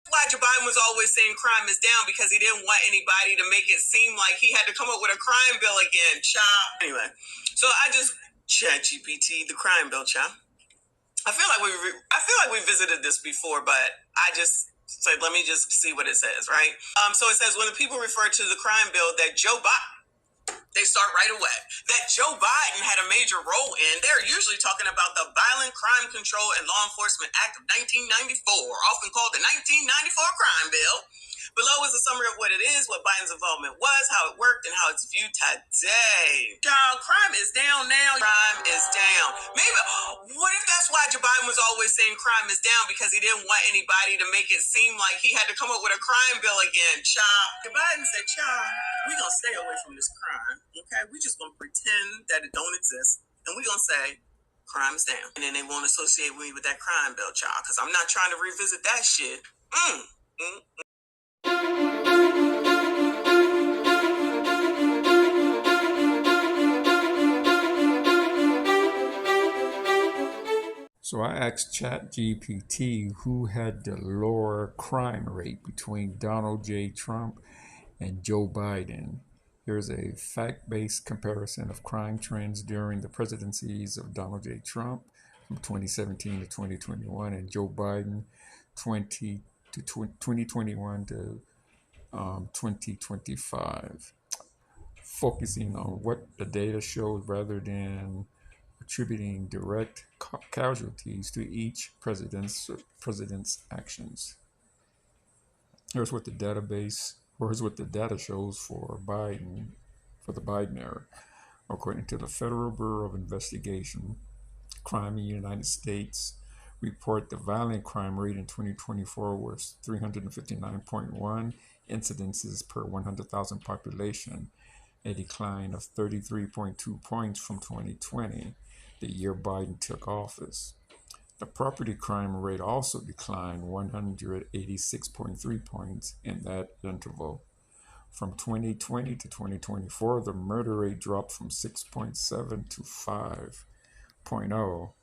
Why Joe Biden was always saying crime is down, because he didn't want anybody to make it seem like he had to come up with a crime bill again, child. Anyway, so I just chat GPT the crime bill, child. I feel like we visited this before, but I just said let me just see what it says, right? So it says when the people refer to the crime bill that Joe Biden, they start right away, that Joe Biden had a major role in, they're usually talking about the Violent Crime Control and Law Enforcement Act of 1994, often called the 1994 Crime Bill. Below is a summary of what it is, what Biden's involvement was, how it worked, and how it's viewed today. Child, crime is down now. Crime is down. Maybe, what if that's why Joe Biden was always saying crime is down? Because he didn't want anybody to make it seem like he had to come up with a crime bill again. Child. Joe Biden said, child, we gonna stay away from this crime. Okay? We just gonna pretend that it don't exist. And we gonna say, crime is down. And then they won't associate me with that crime bill, child. Because I'm not trying to revisit that shit. So I asked ChatGPT who had the lower crime rate between Donald J. Trump and Joe Biden. Here's a fact-based comparison of crime trends during the presidencies of Donald J. Trump from 2017 to 2021 and Joe Biden 2021 to 2025, focusing on what the data shows rather than attributing direct casualties to each president's actions. Here's what the data shows for the Biden era. According to the Federal Bureau of Investigation, crime in the United States report the violent crime rate in 2024 was 359.1 incidences per 100,000 population, a decline of 33.2 points from 2020, the year Biden took office. The property crime rate also declined 186.3 points in that interval. From 2020 to 2024, the murder rate dropped from 6.7 to 5.0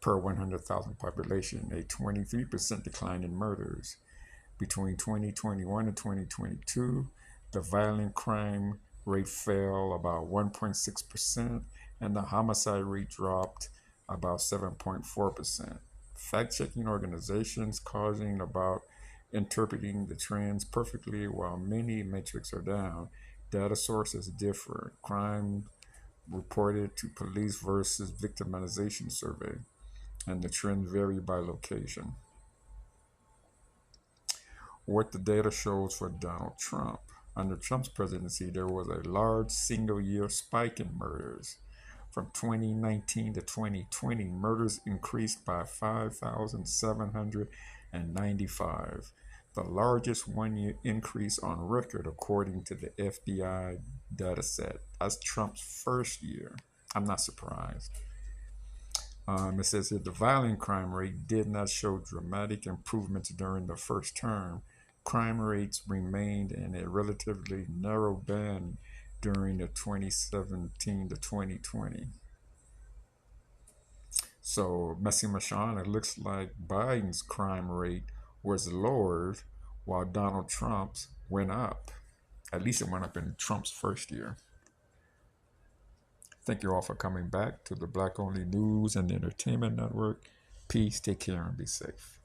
per 100,000 population, a 23% decline in murders. Between 2021 and 2022, the violent crime rate fell about 1.6%, and the homicide rate dropped about 7.4%. Fact-checking organizations causing about interpreting the trends perfectly while many metrics are down. Data sources differ. Crime reported to police versus victimization survey, and the trends vary by location. What the data shows for Donald Trump. Under Trump's presidency, there was a large single-year spike in murders. From 2019 to 2020, murders increased by 5,795, the largest one-year increase on record according to the FBI dataset. That's Trump's first year. I'm not surprised. It says that the violent crime rate did not show dramatic improvements during the first term. Crime rates remained in a relatively narrow band during the 2017 to 2020. So, Messi Mashan, it looks like Biden's crime rate was lowered while Donald Trump's went up. At least it went up in Trump's first year. Thank you all for coming back to the Black Only News and Entertainment Network. Peace, take care, and be safe.